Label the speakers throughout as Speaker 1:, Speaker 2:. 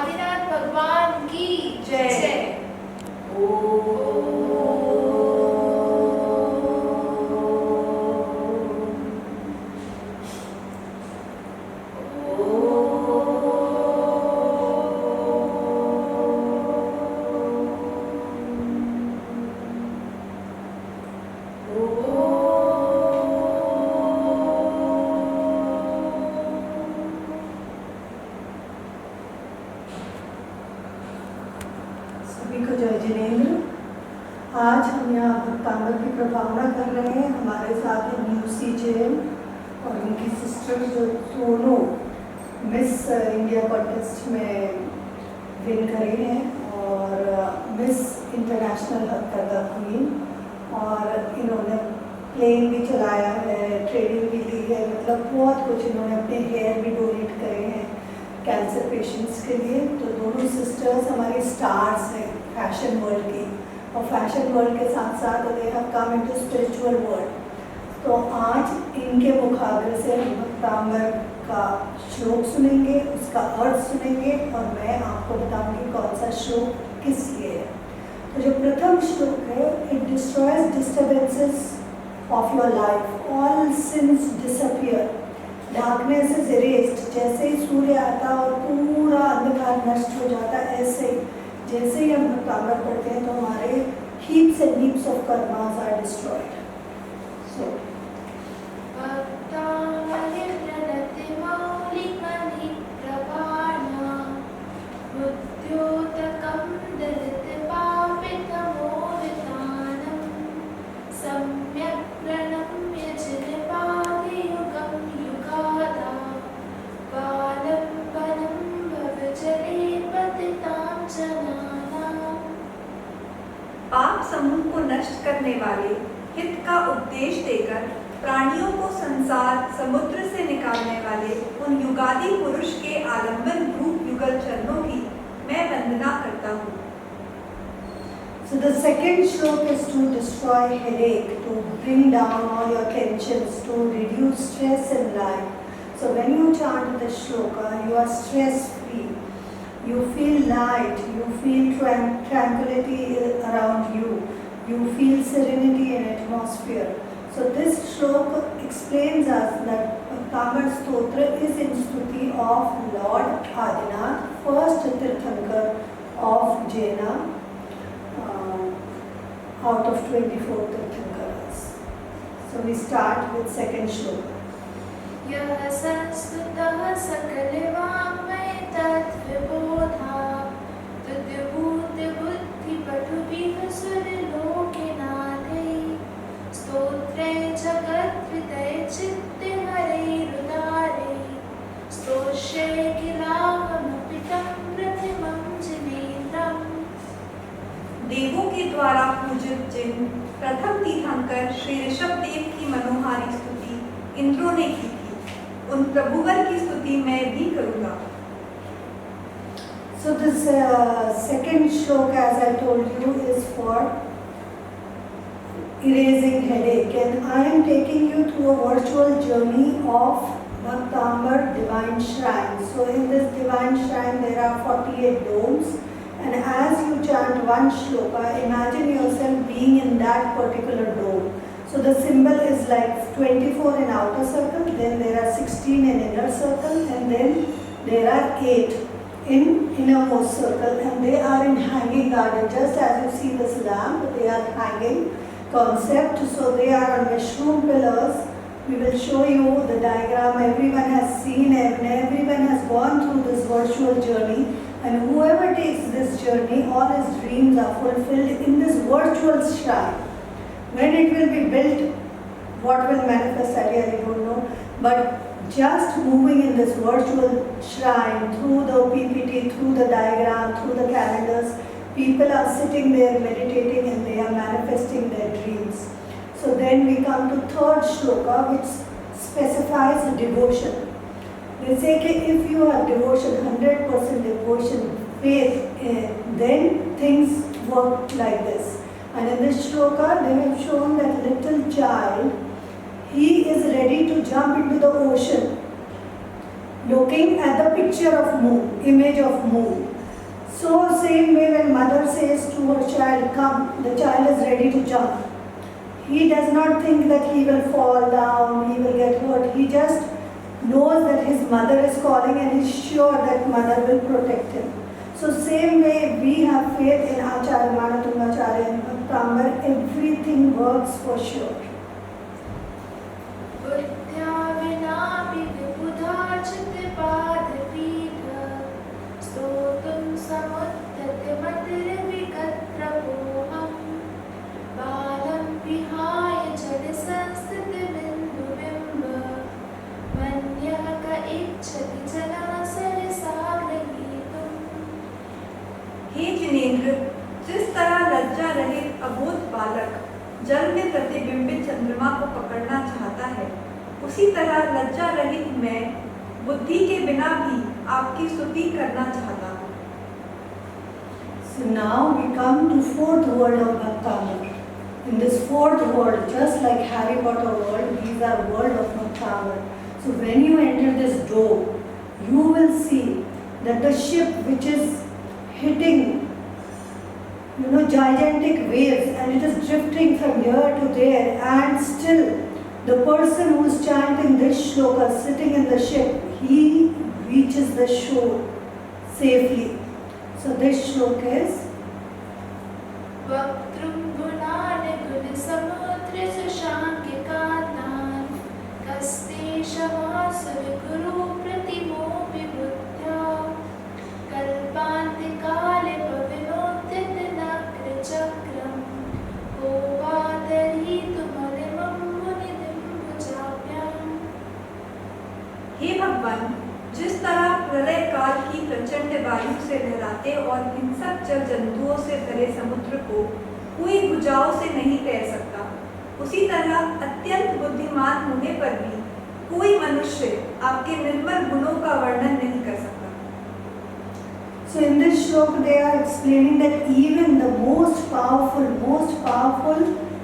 Speaker 1: आदिनाथ भगवान की जय।
Speaker 2: सभी को जय जिनेंद्र। आज हम यहाँ भक्तांबर की प्रभावना कर रहे हैं। हमारे साथ है न्यूसी जैन और उनकी सिस्टर जो दोनों मिस इंडिया कॉन्टेस्ट में विन करे हैं और मिस इंटरनेशनल हथकरघा क्वीन, और इन्होंने प्लेन भी चलाया है, ट्रेनिंग भी ली है, मतलब बहुत कुछ। इन्होंने अपने हेयर भी डोनेट करे हैं कैंसर पेशेंट्स के लिए। तो दोनों सिस्टर्स हमारी स्टार्स हैं फैशन वर्ल्ड की, और फैशन वर्ल्ड के साथ साथ they have come into spiritual world. तो आज इनके मुखाबरे से हम भक्तांबर का श्लोक सुनेंगे, उसका अर्थ सुनेंगे, और मैं आपको बताऊंगी कौन सा श्लोक किस लिए है। तो जो प्रथम श्लोक है, it destroys disturbances of your life, all since disappear, darkness is erased. जैसे ही सूर्य आता और पूरा अंधकार नष्ट हो जाता, ऐसे ही जैसे ही हम भक्तांबर पढ़ते हैं तो हमारे heaps and heaps of karmas are destroyed. So
Speaker 3: पाप समूह को नष्ट करने वाले हित का उपदेश देकर प्राणियों को संसार समुद्र से निकालने वाले उन युगादि पुरुष के आलंबन रूप युगल चरणों की मैं वंदना करता हूँ।
Speaker 2: So the second shloka is to destroy headache, to bring down all your tensions, to reduce stress in life. So when you chant the shloka, you are stress free. You feel light, you feel tranquility around you, you feel serenity in atmosphere. So this shloka explains us that Bhaktambar Stotra is in stuti of Lord Adinath, first Tirthankar of Jaina, out of 24 Tirthankaras. So we start with second shloka.
Speaker 1: यः संस्तुतः सकलवाङ्मय तद्विबोधा तुद्यभूतबुद्धिपटुभिः सुरलोकनाथैः स्तोत्रे जगद्वितये चित्ते हरैरुदारैः स्तोष्ये किलाहमपि तं प्रतिमं जिनेन्द्रम्।
Speaker 3: देवों के द्वारा पूजित जिन प्रथम तीर्थंकर श्री ऋषभ देव की मनोहारी स्तुति इंद्रों ने की थी, उन प्रभुवर की स्तुति मैं भी करूँगा।
Speaker 2: So this second shloka, as I told you, is for erasing headache, and I am taking you through a virtual journey of Bhaktambar Divine Shrine. So in this Divine Shrine there are 48 domes, and as you chant one shloka, imagine yourself being in that particular dome. So the symbol is like 24 in outer circle, then there are 16 in inner circle, and then there are 8 in innermost circle, and they are in hanging garden, just as you see this lamp, they are hanging concept. So they are on mushroom pillars. We will show you the diagram. Everyone has seen it, and everyone has gone through this virtual journey, and whoever takes this journey, all his dreams are fulfilled in this virtual shrine. When it will be built, what will manifest, I really don't know, but just moving in this virtual shrine, through the PPT, through the diagram, through the calendars, people are sitting there meditating and they are manifesting their dreams. So then we come to third shloka, which specifies devotion. They say that if you have devotion, 100% devotion, faith, then things work like this. And in this shloka, they have shown that little child, he is ready to jump into the ocean. looking at the picture of moon, image of moon. So same way when mother says to her child, come, the child is ready to jump. He does not think that he will fall down, he will get hurt. He just knows that his mother is calling and is sure that mother will protect him. So same way we have faith in Acharya Manatungacharya and Bhaktambar, everything works for sure.
Speaker 1: बुद्ध्या विनापि विबुधाचितपादपीठा स्तोतुं समुत्थितमतिर्विगतप्रपोहम् बालं विहाय जलसंस्थितबिन्दुबिम्ब मन्यः क इच्छति जलासरसाग्रहीतुम्।
Speaker 3: हे जिनेन्द्र, जिस तरह लज्जा रहित अबोध बालक जल में प्रतिबिंबित चंद्रमा को पकड़ना चाहता है, उसी तरह लज्जा रहित मैं बुद्धि के बिना भी आपकी स्तुति करना चाहता हूँ।
Speaker 2: So now we come to fourth world of Bhaktamar. In this fourth world, just like Harry Potter world, these are world of Bhaktamar. So when you enter this door, you will see that the ship which is hitting, gigantic waves, and it is drifting from here to there, and still the person who is chanting this shloka sitting in the ship, he reaches the shore safely. So this shloka is
Speaker 1: वक्तृं गुणान् गुणसमुद्रशशाङ्किकातान् कस्तेषवासुरगुरु प्रतिमोऽपि बुद्ध्या कल्पान्तिकाले पविनोद्यतनग्रचक्रं को वा दरीतुमलिमं मुनिदिम्बुजाभ्याम्।
Speaker 3: हे भगवान, जिस तरह प्रलय काल की प्रचंड वायु से लहराते और हिंसक जल जंतुओं से भरे समुद्र को कोई भुजाओं से नहीं तैर सकता, उसी तरह अत्यंत बुद्धिमान होने पर भी कोई मनुष्य आपके निर्मल गुणों का वर्णन नहीं कर सकता।
Speaker 2: So in this shloka they are explaining that even the most powerful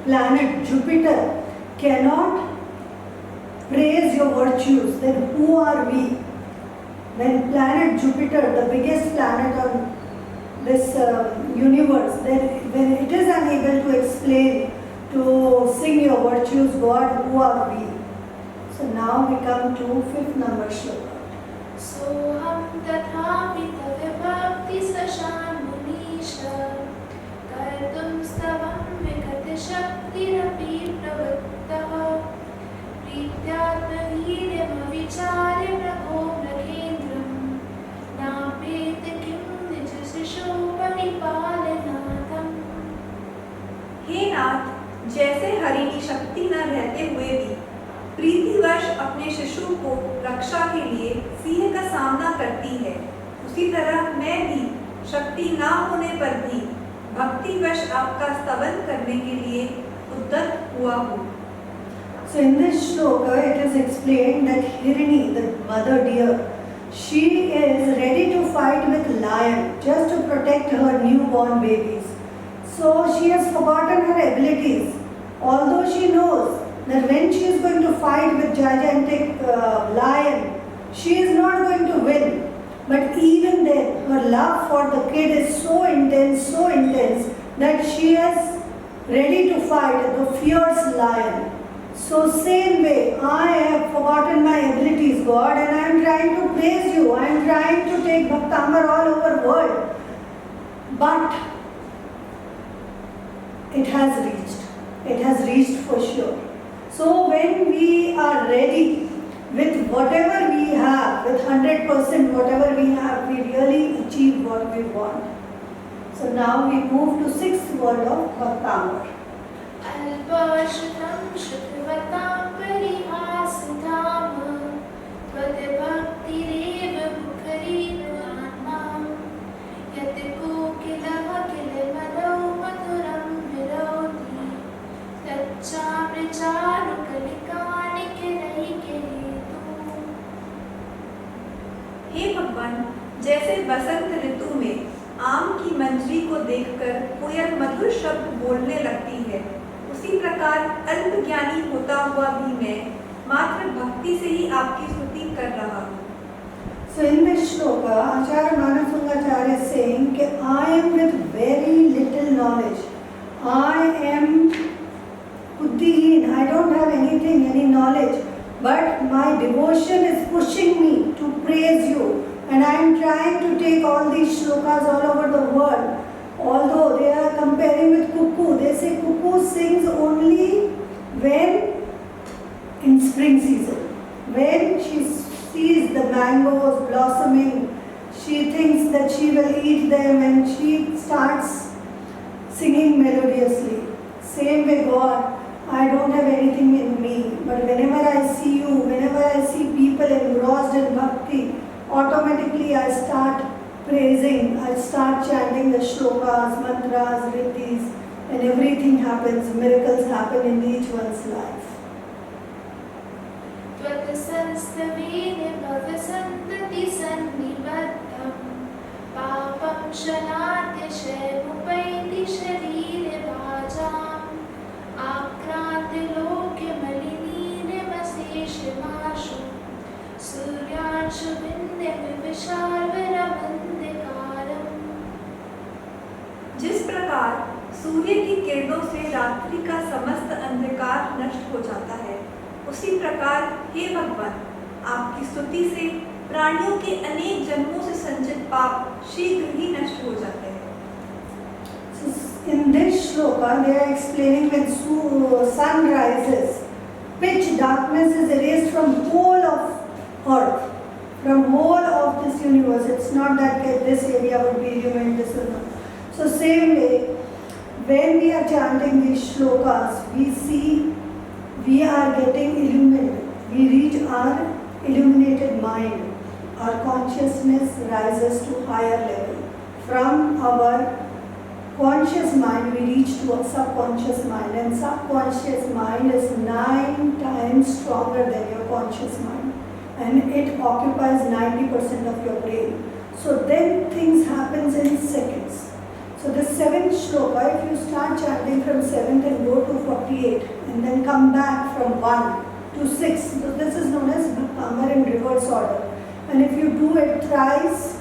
Speaker 2: planet Jupiter cannot praise your virtues. Then who are we? When planet Jupiter, the biggest planet on this universe, then when it is unable to explain, to sing your virtues, God, who are we? So now we come to fifth number shloka.
Speaker 1: सोऽहं तथापि तव भक्तिसशान्मुनीश कर्तुं स्तवं विगतशक्तिरपि प्रवृत्तः प्रीत्यात्मवीर्यमविचार्य प्रभो मृगेन्द्रं नापेत किं निजशिशो परिपालनार्थम्।
Speaker 3: हे नाथ, जैसे हरिणी शक्ति न रहते हुए भी प्रीतिवश अपने शिशु को रक्षा के लिए सिंह का सामना करती है, उसी तरह मैं भी शक्ति ना होने पर भी भक्तिवश आपका स्तवन करने के लिए उद्यत हुआ हूँ।
Speaker 2: So in this shloka it is explained that Hirini, the mother deer, she is ready to fight with lion just to protect her newborn babies. So she has forgotten her abilities, although she knows that when she is going to fight with gigantic lion, she is not going to win. But even then, her love for the kid is so intense that she is ready to fight the fierce lion. So same way, I have forgotten my abilities, God, and I am trying to praise you. I am trying to take Bhaktamar all over world. But it has reached for sure. So when we are ready with whatever we have, with 100% whatever we have, we really achieve what we want. So now we move to sixth word of Bhaktamar.
Speaker 1: अल्पश्रुतं श्रुतवतां परिहासधाम त्वद्भक्तिरेव मुखरीत्वात्मा यत् कोकिलः किलमलौ मधुरं विरोधि तच्चामृचारुकलिकानिकरैकहेतुः।
Speaker 3: हे भगवान, जैसे बसंत ऋतु में आम की मंजरी को देखकर कोयल मधुर शब्द बोलने लगती है, उसी प्रकार अल्पज्ञानी होता हुआ भी मैं मात्र भक्ति से ही आपकी स्तुति कर रहा हूँ।
Speaker 2: So in this shloka, Acharya Manasungacarya is saying that I am with very little knowledge. I am buddhihin, I don't have anything, any knowledge. But my devotion is pushing me to praise you. And I am trying to take all these shlokas all over the world. Although they are comparing with cuckoo. They say cuckoo sings only when in spring season. When she sees the mangoes blossoming, she thinks that she will eat them and she starts singing melodiously. Same way God, I don't have anything in me, but whenever I see you, whenever I see people engrossed in bhakti, automatically I start praising, I start chanting the shlokas, mantras, riddhis, and everything happens, miracles happen in each one's life.
Speaker 1: त्वत्संस्तवेन भवसन्तति सन्निबद्धं पापं शनात्यशयमुपैति शरीरे वाचाम् आक्रान्तलोके मलिनीनमशेषमाशु सूर्याशुविन्दविशालवरमन्धकारम्।
Speaker 3: जिस प्रकार सूर्य की किरणों से रात्रि का समस्त अंधकार नष्ट हो जाता है, उसी प्रकार हे भगवान, आपकी स्तुति से प्राणियों के अनेक जन्मों से संचित पाप शीघ्र ही नष्ट हो जाते हैं।
Speaker 2: In this shloka, they are explaining when sun rises, pitch darkness is erased from whole of earth, from whole of this universe. It's not that this area would be illuminated, this will not. So same way, when we are chanting these shlokas, we see we are getting illuminated. We reach our illuminated mind. Our consciousness rises to higher level. From our conscious mind, we reach to a subconscious mind. And subconscious mind is 9 times stronger than your conscious mind. And it occupies 90% of your brain. So then things happen in seconds. So the 7th shloka, if you start chanting from 7th and go to 48 and then come back from 1 to 6, so this is known as Bhaktamar in reverse order. And if you do it thrice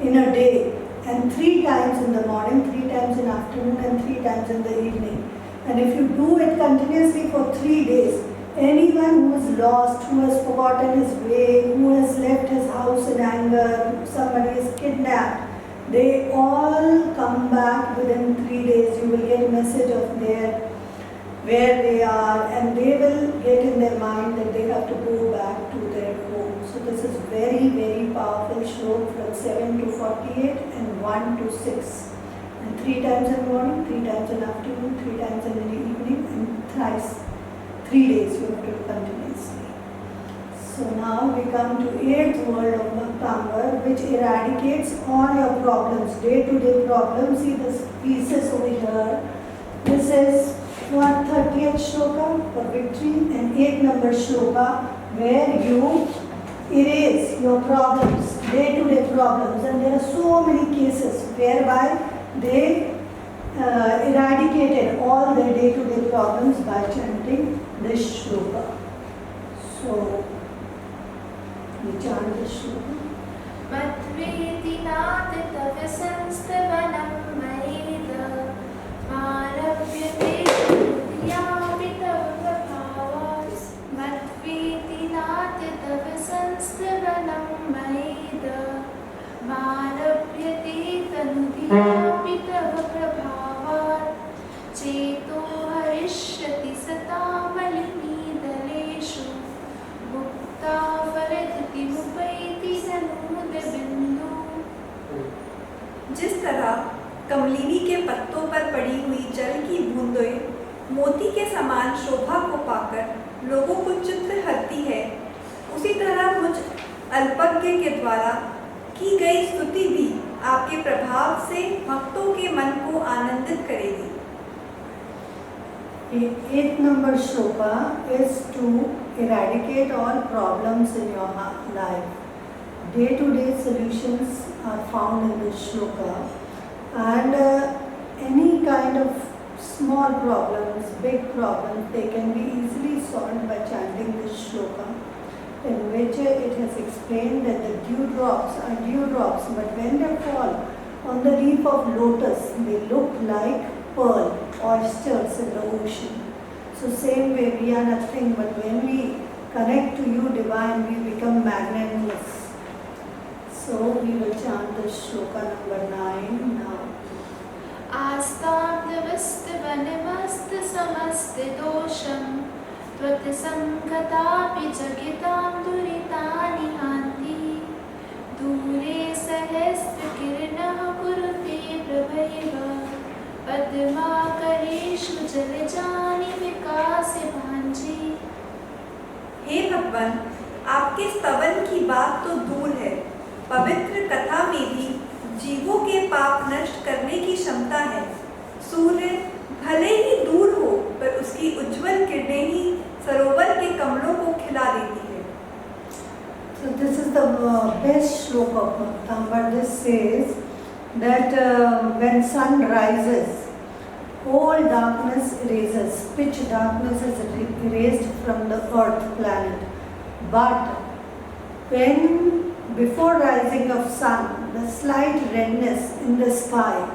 Speaker 2: in a day and 3 times in the morning, 3 times in the afternoon and 3 times in the evening, and if you do it continuously for 3 days, anyone who is lost, who has forgotten his way, who has left his house in anger, somebody is kidnapped, they all come back within 3 days. You will get a message of where they are, and they will get in their mind that they have to go back to their home. So this is very, very powerful shloka from 7 to 48 and 1 to 6. And 3 times in the morning, 3 times in the afternoon, 3 times in the evening, and thrice. 3 days you have to do continuously. So now we come to 8th word of Bhaktamar, which eradicates all your problems, day-to-day problems. See this pieces over here. This is 30th shloka for victory and 8th number shloka where you erase your problems, day-to-day problems. And there are so many cases whereby they eradicated all their day-to-day problems by chanting this shloka. So we chant this shloka.
Speaker 1: मत्वेति नाथ तव संस्तवनं मयेद मालव्यते हृदयापि तव प्रभावात् मत्वेति नाथ तव संस्तवनं मयेद मालव्यते तनुधियापि तव प्रभावात् चेतो हरिष्यति सता मलिनीदलेषु मुक्ता फलधृतिमुपैति सनूदबिन्दु।
Speaker 3: जिस तरह कमलिनी के पत्तों पर पड़ी हुई जल की बूंदें मोती के समान शोभा को पाकर लोगों को चित्त हरती है, उसी तरह मुझ अल्पज्ञ के द्वारा की गई स्तुति भी आपके प्रभाव से भक्तों के मन को आनंदित करेगी।
Speaker 2: 8th number shloka is to eradicate all problems in your life. Day-to-day solutions are found in this shloka, and any kind of small problems, big problems, they can be easily solved by chanting this shloka. in which it has explained that the dewdrops are dewdrops, but when they fall on the leaf of lotus, they look like pearl, oysters in the ocean. So same way, we are nothing, but when we connect to you, Divine, we become magnanimous. So we will chant the shloka number 9 now.
Speaker 1: आस्ताब्दवस्त्रवनमस्तसमस्तदोषं त्वत्सङ्गतापि जगितां दुरितानि हान्ति दूरे सहस्रकिरणः कुरुते प्रभैव पद्माकरेषु जलजानि विकासे भाञ्जी।
Speaker 3: हे भगवान, आपके स्तवन की बात तो दूर है, पवित्र कथा में भी जीवों के पाप नष्ट करने की क्षमता है। सूर्य भले ही दूर हो, पर उसकी उज्जवल किरणें ही सरोवर के कमलों को खिला देती है।
Speaker 2: So this is the best shloka of Bhaktambar. This says that when sun rises, all darkness erases, pitch darkness is erased from the earth planet. But when before rising of sun, the slight redness in the sky,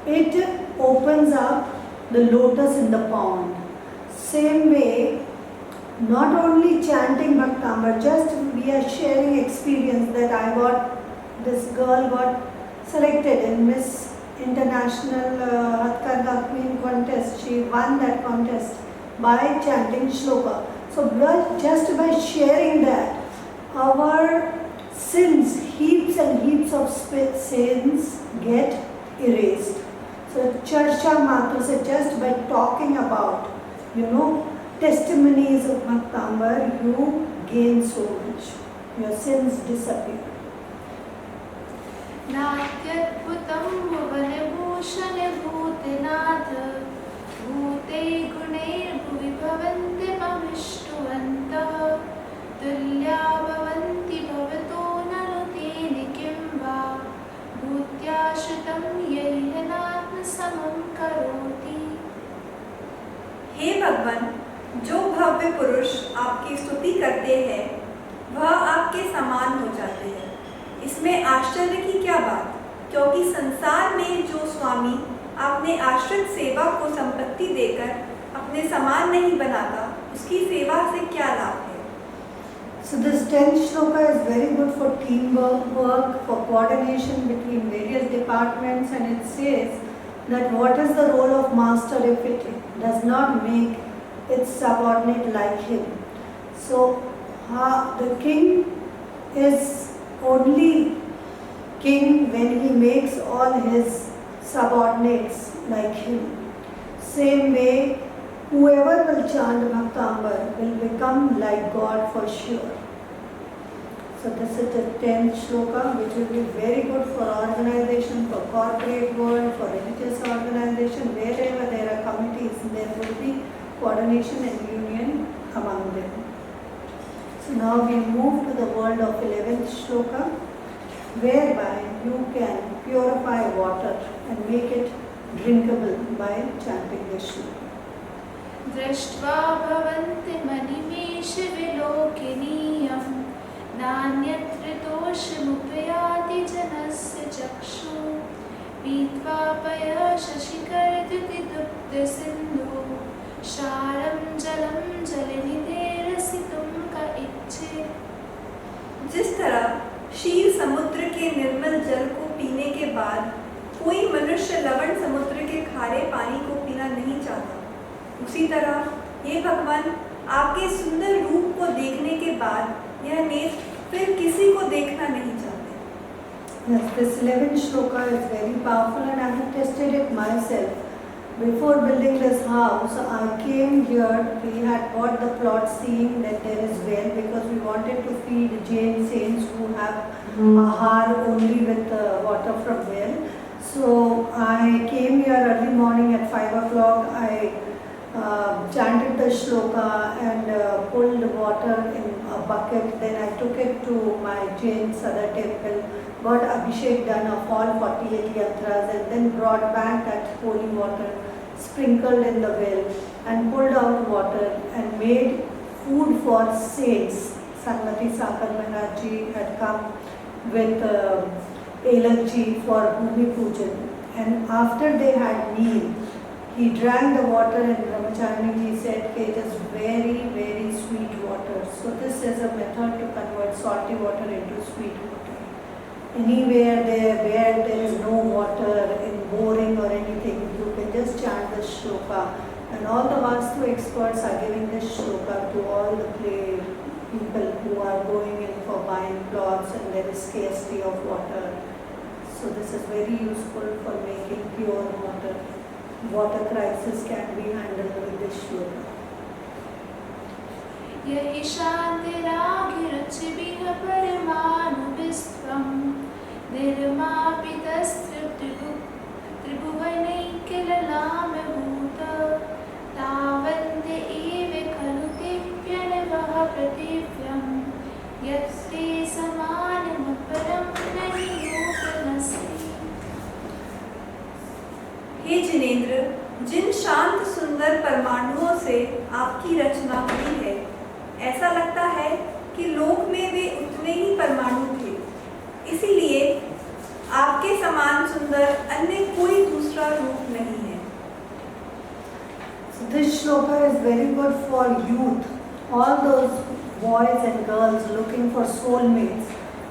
Speaker 2: it opens up the lotus in the pond. Same way, not only chanting Bhaktambar, just we are sharing experience that this girl got selected in Miss International Hathkarda Queen contest. She won that contest by chanting shloka. So just by sharing that, our sins, heaps and heaps of sins get erased. So Charsha Matra said, just by talking about, testimonies of Bhaktambar, you gain so much. Your sins disappear.
Speaker 1: नात्यद्भुतं Bhuvanbhushan Bhootnath भूते गुणैर्भुवि भवन्ति मविष्टुवन्तः तुल्या भवन्ति भवतो ननु तेन किं वा भूत्याश्रितं यैहनात्मसमं करोति।
Speaker 3: हे भगवान, जो भव्य पुरुष आपकी स्तुति करते हैं, वह आपके समान हो जाते हैं। इसमें आश्चर्य की क्या बात, क्योंकि संसार में जो स्वामी आपने आश्रित सेवा को संपत्ति देकर अपने समान नहीं बनाता, उसकी सेवा से क्या लाभ है।
Speaker 2: So this 10th shloka is very good for teamwork, for coordination between various departments, and it says that what is the role of master if it does not make its subordinate like him. So the king is only king when he makes all his subordinates like him. Same way, whoever will chant Bhaktambar will become like God for sure. So this is the 10th shloka, which will be very good for organization, for corporate world, for religious organization. Wherever there are committees, there will be coordination and union among them. So now we move to the world of 11th shloka, whereby you can purify water and make it drinkable by chanting this shloka.
Speaker 1: दृष्ट्वा भवन्ति मणिमेषविलोकिनीयं नान्यत्र दोषमुपयाति जनस्य चक्षु पीत्वा पयशशिखरद्युतिदुग्धसिन्धु क्षारं जलं जलनिधेरसितुं क इच्छेत्।
Speaker 3: जिस तरह क्षीर समुद्र के निर्मल जल को पीने के बाद कोई मनुष्य लवण समुद्र के खारे पानी को पीना नहीं चाहता, उसी तरह ये भगवान आपके सुंदर रूप को देखने के बाद यह नेत्र फिर किसी को देखना नहीं चाहते।
Speaker 2: Yes, this 11th shloka is very powerful, and I have tested it myself. Before building this house, I came here. We had bought the plot seeing that there is well, because we wanted to feed Jain saints who have ahar only with water from well. So I came here early morning at 5 o'clock. I chanted the shloka and pulled water in a bucket. Then I took it to my Jain Sadar temple, got Abhishek done of all 48 yantras, and then brought back that holy water, sprinkled in the well, and pulled out water and made food for saints. Sanmati Sakar Maharaj ji had come with Elakji for Bhumi Pujan. And after they had meal, he drank the water and Brahmacharya ji said that it is very, very sweet water. So this is a method to convert salty water into sweet water. Anywhere where there is no water in boring or anything, you can just chant this shloka. And all the Vastu experts are giving this shloka to all the people who are going in for buying plots and there is scarcity of water. So this is very useful for making pure water. Water crisis can be handled with this shloka.
Speaker 1: यहि शान्तिरागिरुचिभिः परमाणुभिस्त्वं निर्मापितस्त्रिभुवनैकिललामभूत तावन्त एव खलु दिव्यनवः पृथिव्यं यत्ते समानमपरं न निरूपमस्ति।
Speaker 3: हे जिनेंद्र, जिन शांत सुंदर परमाणुओं से आपकी रचना हुई है, ऐसा लगता है कि लोक में वे उतने ही परमाणु थे। इसीलिए आपके समान सुंदर अन्य कोई दूसरा रूप नहीं है।
Speaker 2: So this shloka is very good for youth. All those boys and girls looking for soulmates,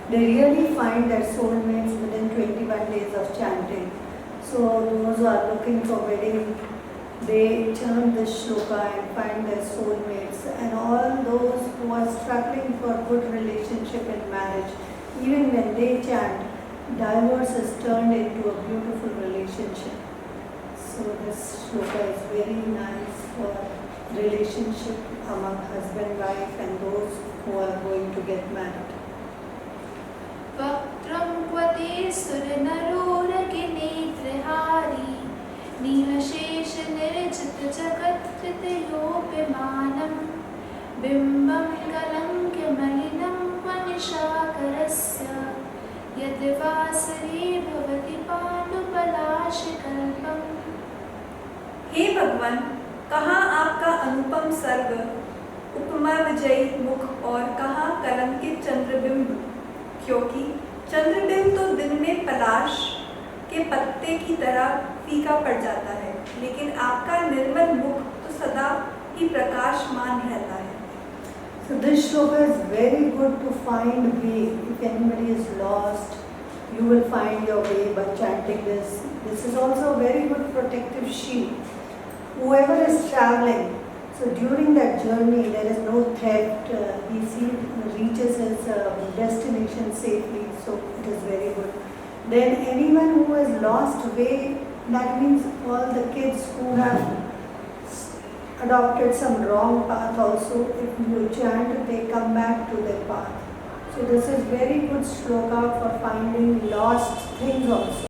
Speaker 2: they really find their soulmates within 21 days of chanting. So those who are looking for wedding, they chant this shloka and find their soulmates. And all those who are struggling for good relationship in marriage, even when they chant, divorce is turned into a beautiful relationship. So this shloka is very nice for relationship among husband, wife and those who are going to get married.
Speaker 1: वक्त्रं क्वते सुरनरोरगिनेत्रहारी निःशेषनिर्जितजगत्कृतयोऽप्यमानं बिम्बं कलङ्क्यमलिनं क्वनिशाकरस्य यद्वासरे भवति पाण्डुपलाशकल्पम्।
Speaker 3: हे भगवान, कहाँ आपका अनुपम सर्ग, उपमा विजयी मुख और कहाँ कलंकित चंद्रबिंब, क्योंकि चंद्रबिंब तो दिन में पलाश के पत्ते की तरह फीका पड़ जाता है, लेकिन आपका निर्मल मुख तो सदा ही प्रकाशमान रहता है।
Speaker 2: So this shloka is very good to find way. If anybody is lost, you will find your way by chanting this. This is also a very good protective shield. Whoever is traveling, so during that journey there is no theft, he reaches his destination safely, so it is very good. Then anyone who has lost way, that means all the kids who have adopted some wrong path also, if you chant, they come back to their path. So this is very good shloka for finding lost things also.